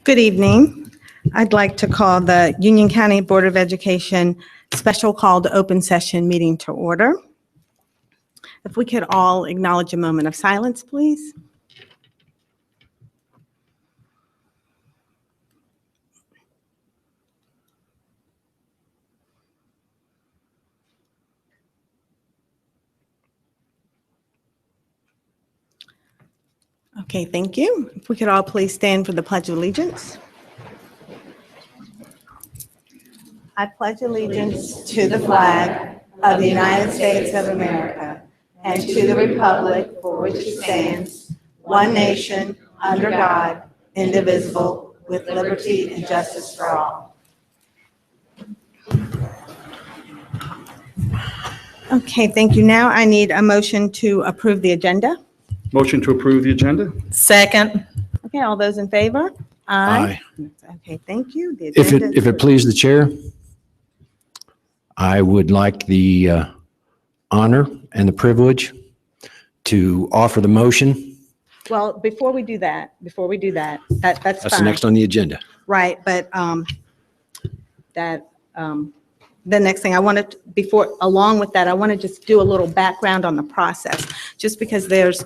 Good evening. I'd like to call the Union County Board of Education special call to open session meeting to order. If we could all acknowledge a moment of silence, please. Okay, thank you. If we could all please stand for the Pledge of Allegiance. I pledge allegiance to the flag of the United States of America and to the republic for which it stands, one nation, under God, indivisible, with liberty and justice for all. Okay, thank you. Now I need a motion to approve the agenda. Motion to approve the agenda? Second. Okay, all those in favor? Aye. Okay, thank you. The If agenda it please the chair, I would like the honor and the privilege to offer the motion. Well, before we do that, that's That's fine. the next on the agenda. Right, but the next thing I wanted, along with that, I want to just do a little background on the process, just because there's,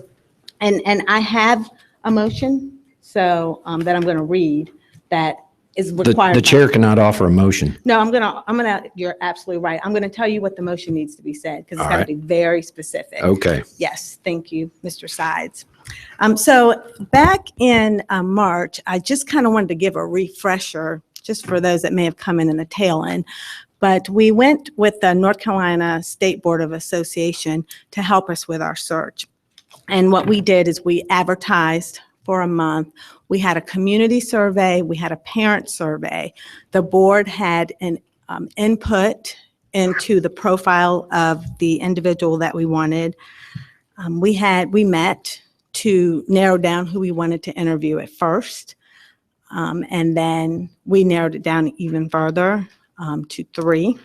and I have a motion, so that I'm going to read that is required. The chair cannot offer a motion. No, you're absolutely right. I'm going to tell you what the motion needs to be said, because it's All got to right. be very specific. Okay. Yes, thank you, Mr. Sides. So back in March, I just kind of wanted to give a refresher, just for those that may have come in the tail end. But we went with the North Carolina State Board of Association to help us with our search. And what we did is we advertised for a month. We had a community survey. We had a parent survey. The board had an input into the profile of the individual that we wanted. We met to narrow down who we wanted to interview at first. And then we narrowed it down even further to 3.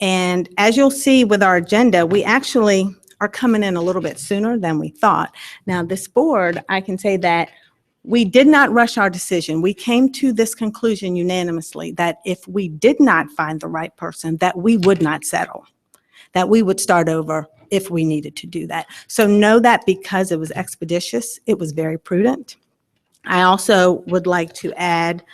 And as you'll see with our agenda, we actually are coming in a little bit sooner than we thought. Now, this board, I can say that we did not rush our decision. We came to this conclusion unanimously that if we did not find the right person, that we would not settle, that we would start over if we needed to do that. So know that because it was expeditious, it was very prudent. I also would like to add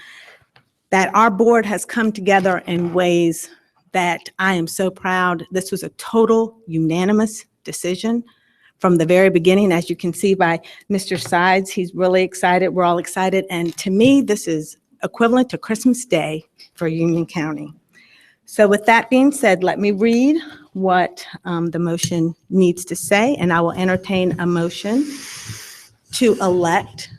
that our board has come together in ways that I am so proud. This was a total unanimous decision from the very beginning. As you can see by Mr. Sides, he's really excited. We're all excited. And to me, this is equivalent to Christmas Day for Union County. So with that being said, let me read what the motion needs to say, and I will entertain a motion to elect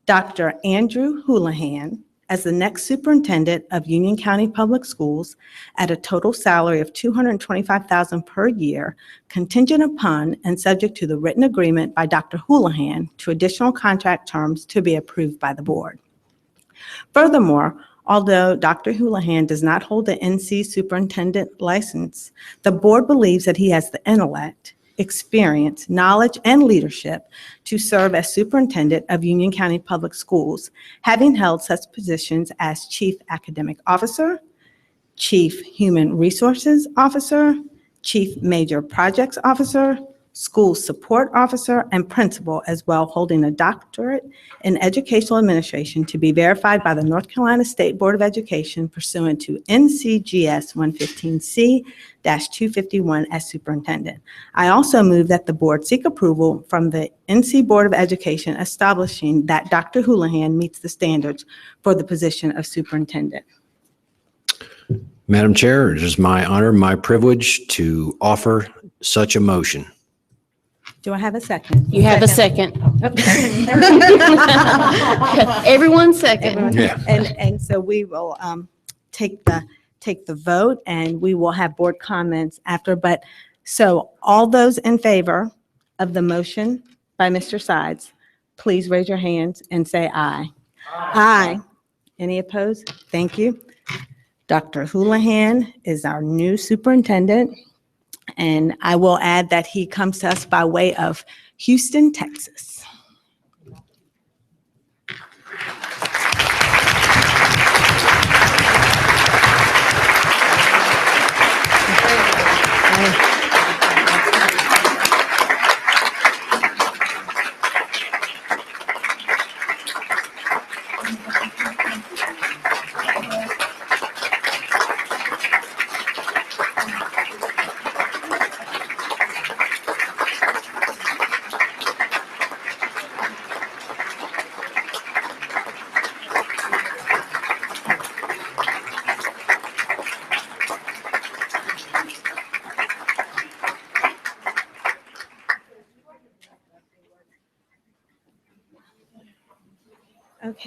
Dr. Andrew Houlihan as the next superintendent of Union County Public Schools at a total salary of $225,000 per year, contingent upon and subject to the written agreement by Dr. Houlihan to additional contract terms to be approved by the board. Furthermore, although Dr. Houlihan does not hold the NC superintendent license, the board believes that he has the intellect, experience, knowledge, and leadership to serve as superintendent of Union County Public Schools, having held such positions as Chief Academic Officer, Chief Human Resources Officer, Chief Major Projects Officer, School Support Officer, and Principal, as well holding a doctorate in Educational Administration to be verified by the North Carolina State Board of Education pursuant to NCGS 115C-251 as superintendent. I also move that the board seek approval from the NC Board of Education establishing that Dr. Houlihan meets the standards for the position of superintendent. Madam Chair, it is my honor, my privilege to offer such a motion. Do I have a second? You have a second. Everyone second. Yeah. And so we will take the vote, and we will have board comments after. But so all those in favor of the motion by Mr. Sides, please raise your hands and say aye. Aye. Any opposed? Thank you. Dr. Houlihan is our new superintendent. And I will add that he comes to us by way of Houston, Texas.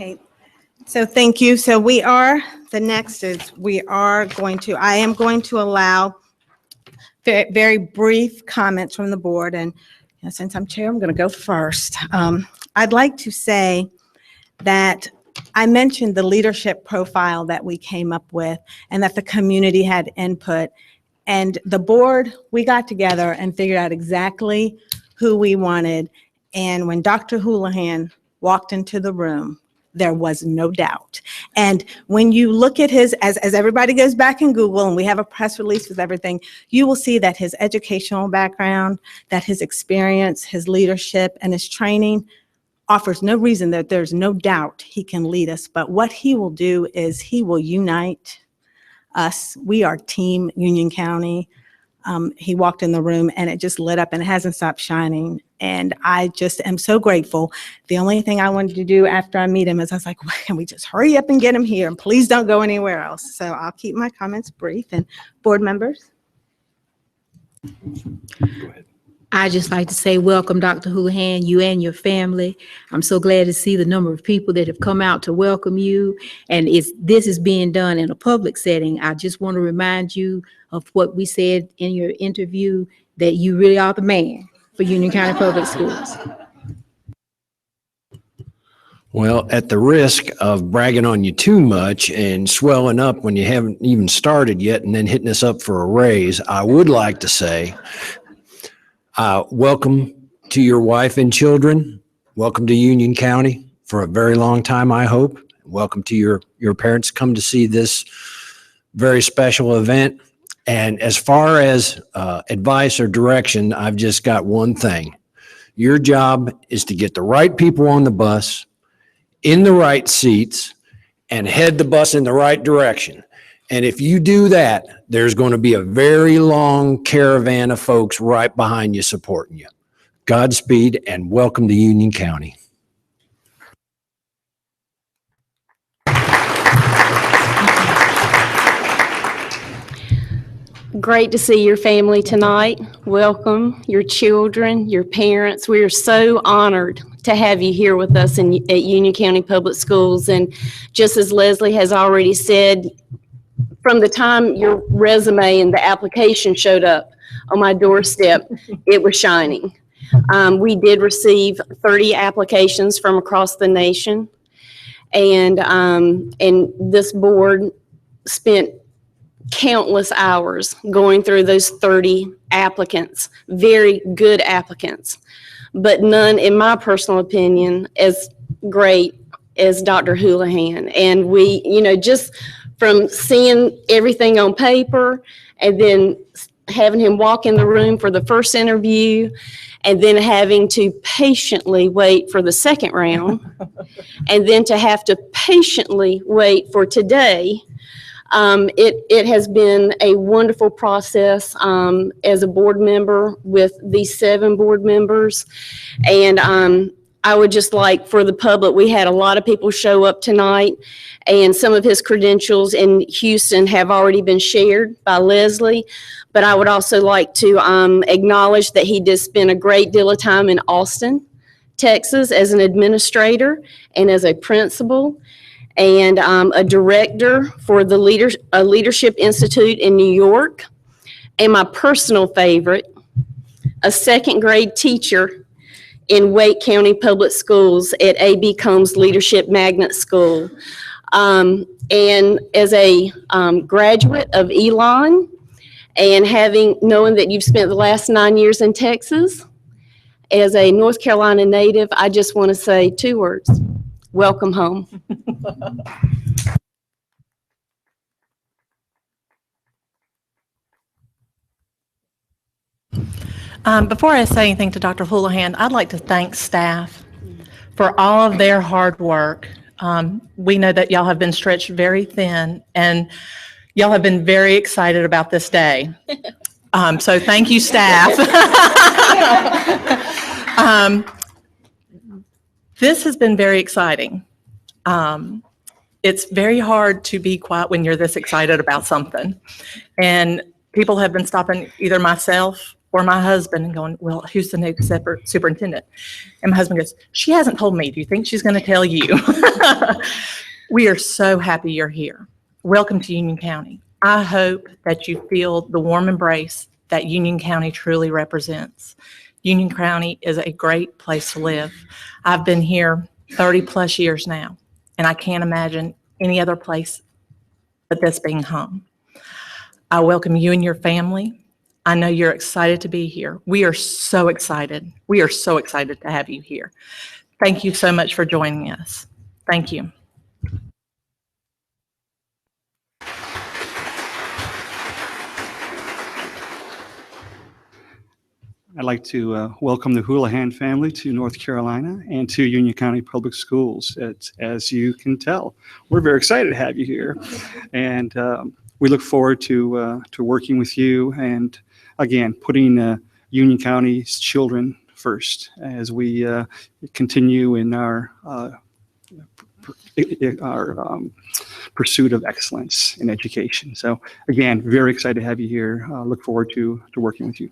Okay, so thank you. So I am going to allow very, very brief comments from the board. And since I'm chair, I'm going to go first. I'd like to say that I mentioned the leadership profile that we came up with and that the community had input. And the board, we got together and figured out exactly who we wanted. And when Dr. Houlihan walked into the room, there was no doubt. And when you look at his, as everybody goes back in Google and we have a press release with everything, you will see that his educational background, that his experience, his leadership, and his training offers no reason that there's no doubt he can lead us. But what he will do is he will unite us. We are Team Union County. He walked in the room and it just lit up and it hasn't stopped shining. And I just am so grateful. The only thing I wanted to do after I meet him is I was like, well, can we just hurry up and get him here? And please don't go anywhere else. So I'll keep my comments brief. And board members? I just like to say welcome, Dr. Houlihan, you and your family. I'm so glad to see the number of people that have come out to welcome you. And this is being done in a public setting. I just want to remind you of what we said in your interview, that you really are the man for Union County Public Schools. Well, at the risk of bragging on you too much and swelling up when you haven't even started yet and then hitting us up for a raise, I would like to say, welcome to your wife and children. Welcome to Union County for a very long time, I hope. Welcome to your parents. Come to see this very special event. And as far as advice or direction, I've just got one thing. Your job is to get the right people on the bus, in the right seats, and head the bus in the right direction. And if you do that, there's going to be a very long caravan of folks right behind you supporting you. Godspeed and welcome to Union County. Great to see your family tonight. Welcome, your children, your parents. We are so honored to have you here with us at Union County Public Schools. And just as Leslie has already said, from the time your resume and the application showed up on my doorstep, it was shining. We did receive 30 applications from across the nation. And this board spent countless hours going through those 30 applicants, very good applicants, but none, in my personal opinion, as great as Dr. Houlihan. And we, just from seeing everything on paper and then having him walk in the room for the first interview and then having to patiently wait for the second round and then to have to patiently wait for today. It has been a wonderful process as a board member with these 7 board members. And I would just like for the public, we had a lot of people show up tonight, and some of his credentials in Houston have already been shared by Leslie. But I would also like to acknowledge that he did spend a great deal of time in Austin, Texas as an administrator and as a principal, and a director for the Leadership Institute in New York. And my personal favorite, a 2nd grade teacher in Wake County Public Schools at A.B. Combs Leadership Magnet School. And as a graduate of Elon, and knowing that you've spent the last 9 years in Texas, as a North Carolina native, I just want to say 2 words: welcome home. Before I say anything to Dr. Houlihan, I'd like to thank staff for all of their hard work. We know that y'all have been stretched very thin, and y'all have been very excited about this day. So thank you, staff. This has been very exciting. It's very hard to be quiet when you're this excited about something. And people have been stopping either myself or my husband and going, well, who's the new superintendent? And my husband goes, she hasn't told me. Do you think she's going to tell you? We are so happy you're here. Welcome to Union County. I hope that you feel the warm embrace that Union County truly represents. Union County is a great place to live. I've been here 30 plus years now, and I can't imagine any other place but this being home. I welcome you and your family. I know you're excited to be here. We are so excited. We are so excited to have you here. Thank you so much for joining us. Thank you. I'd like to welcome the Houlihan family to North Carolina and to Union County Public Schools. As you can tell, we're very excited to have you here, and we look forward to working with you and, again, putting Union County's children first as we continue in our pursuit of excellence in education. So, again, very excited to have you here. Look forward to working with you.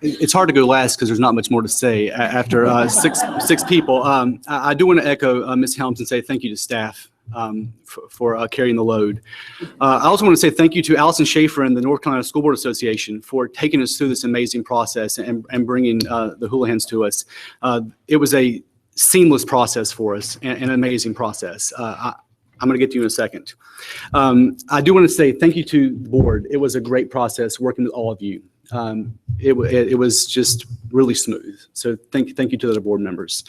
It's hard to go last because there's not much more to say after six people. I do want to echo Ms. Helms and say thank you to staff for carrying the load. I also want to say thank you to Allison Schaefer and the North Carolina School Board Association for taking us through this amazing process and bringing the Houlihans to us. It was a seamless process for us and an amazing process. I'm going to get to you in a second. I do want to say thank you to the board. It was a great process working with all of you. It was just really smooth. So thank you to the board members.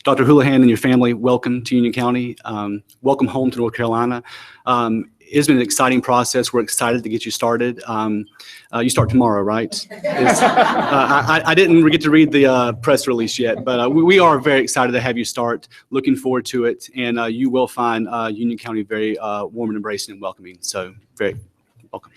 Dr. Houlihan and your family, welcome to Union County. Welcome home to North Carolina. It's been an exciting process. We're excited to get you started. You start tomorrow, right? I didn't get to read the press release yet, but we are very excited to have you start. Looking forward to it. And you will find Union County very warm and embracing and welcoming. So very welcome.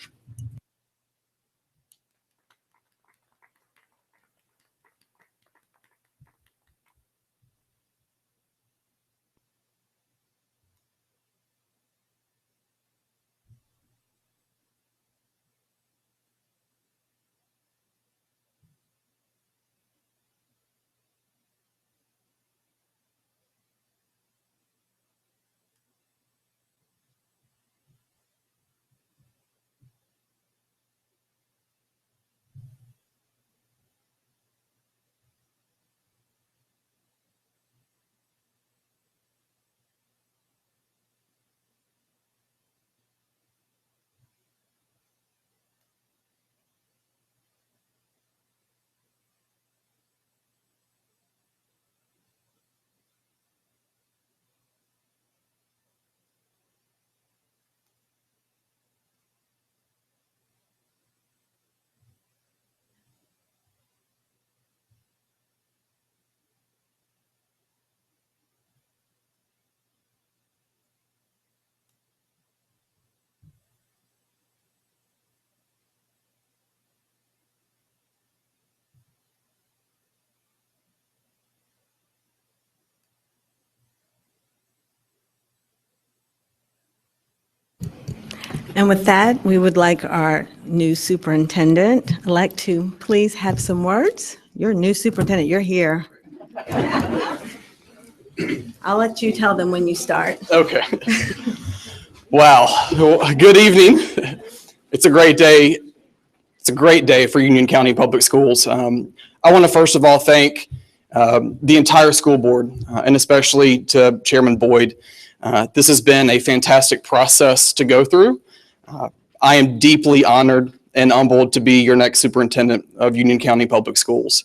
And with that, we would like our new superintendent-elect to please have some words. You're new superintendent, you're here. I'll let you tell them when you start. Okay. Wow. Good evening. It's a great day. It's a great day for Union County Public Schools. I want to first of all thank the entire school board and especially to Chairman Boyd. This has been a fantastic process to go through. I am deeply honored and humbled to be your next superintendent of Union County Public Schools.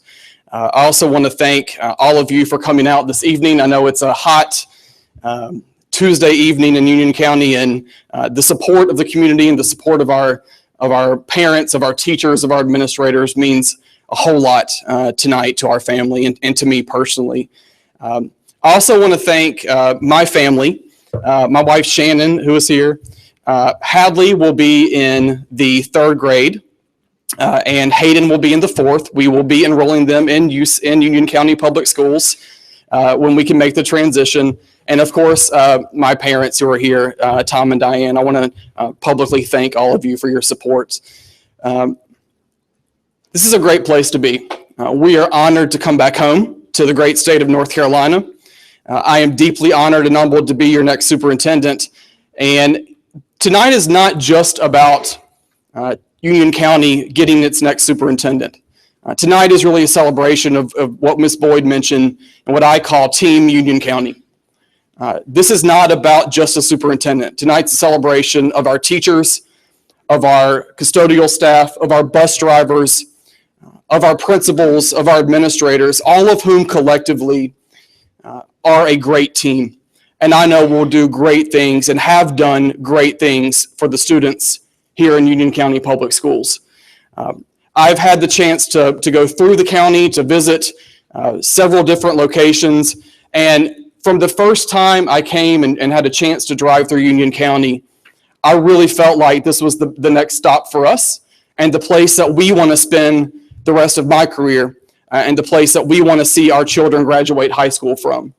I also want to thank all of you for coming out this evening. I know it's a hot Tuesday evening in Union County, and the support of the community and the support of our parents, of our teachers, of our administrators means a whole lot tonight to our family and to me personally. I also want to thank my family, my wife Shannon, who is here. Hadley will be in the 3rd grade, and Hayden will be in the 4th. We will be enrolling them in Union County Public Schools. when we can make the transition. And of course, my parents who are here, Tom and Diane, I want to publicly thank all of you for your support. This is a great place to be. We are honored to come back home to the great state of North Carolina. I am deeply honored and humbled to be your next superintendent. And tonight is not just about Union County getting its next superintendent. Tonight is really a celebration of what Ms. Boyd mentioned and what I call Team Union County. This is not about just a superintendent. Tonight's a celebration of our teachers, of our custodial staff, of our bus drivers, of our principals, of our administrators, all of whom collectively are a great team. And I know we'll do great things and have done great things for the students here in Union County Public Schools. I've had the chance to go through the county, to visit several different locations. And from the first time I came and had a chance to drive through Union County, I really felt like this was the next stop for us and the place that we want to spend the rest of my career and the place that we want to see our children graduate high school from.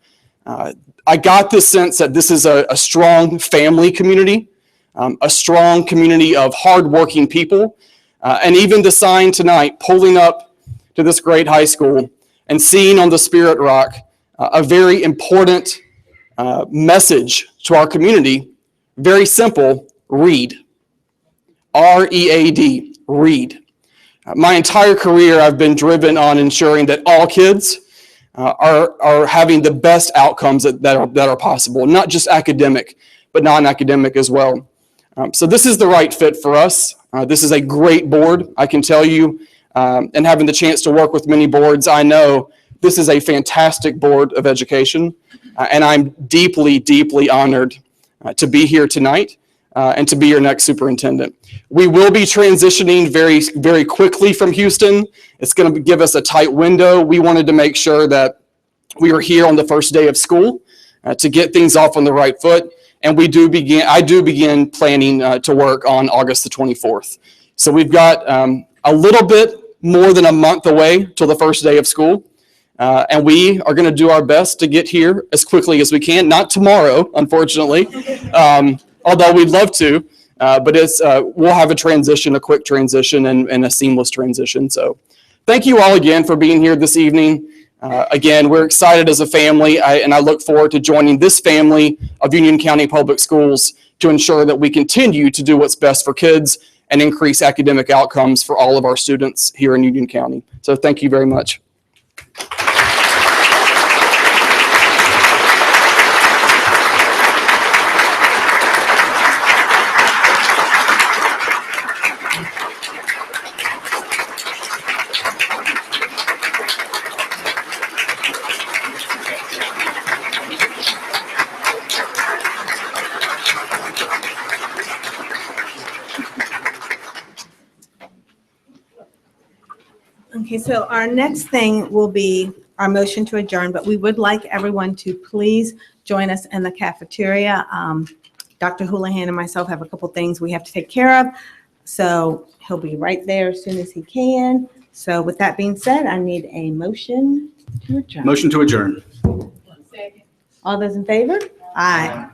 I got this sense that this is a strong family community, a strong community of hardworking people, and even the sign tonight, pulling up to this great high school and seeing on the Spirit Rock a very important message to our community. Very simple: read. R-E-A-D, read. My entire career, I've been driven on ensuring that all kids are having the best outcomes that are possible, not just academic, but non-academic as well. So this is the right fit for us. This is a great board, I can tell you, and having the chance to work with many boards, I know this is a fantastic board of education, and I'm deeply, deeply honored to be here tonight and to be your next superintendent. We will be transitioning very, very quickly from Houston. It's going to give us a tight window. We wanted to make sure that we were here on the first day of school to get things off on the right foot. And I do begin planning to work on August the 24th. So we've got a little bit more than a month away till the first day of school. And we are going to do our best to get here as quickly as we can. Not tomorrow, unfortunately, although we'd love to. But we'll have a quick transition and a seamless transition. So thank you all again for being here this evening. Again, we're excited as a family, and I look forward to joining this family of Union County Public Schools to ensure that we continue to do what's best for kids and increase academic outcomes for all of our students here in Union County. So thank you very much. Okay, so our next thing will be our motion to adjourn, but we would like everyone to please join us in the cafeteria. Dr. Houlihan and myself have a couple things we have to take care of, so he'll be right there as soon as he can. So with that being said, I need a motion to adjourn. Motion to adjourn. All those in favor? Aye.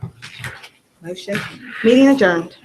Motion, meeting adjourned.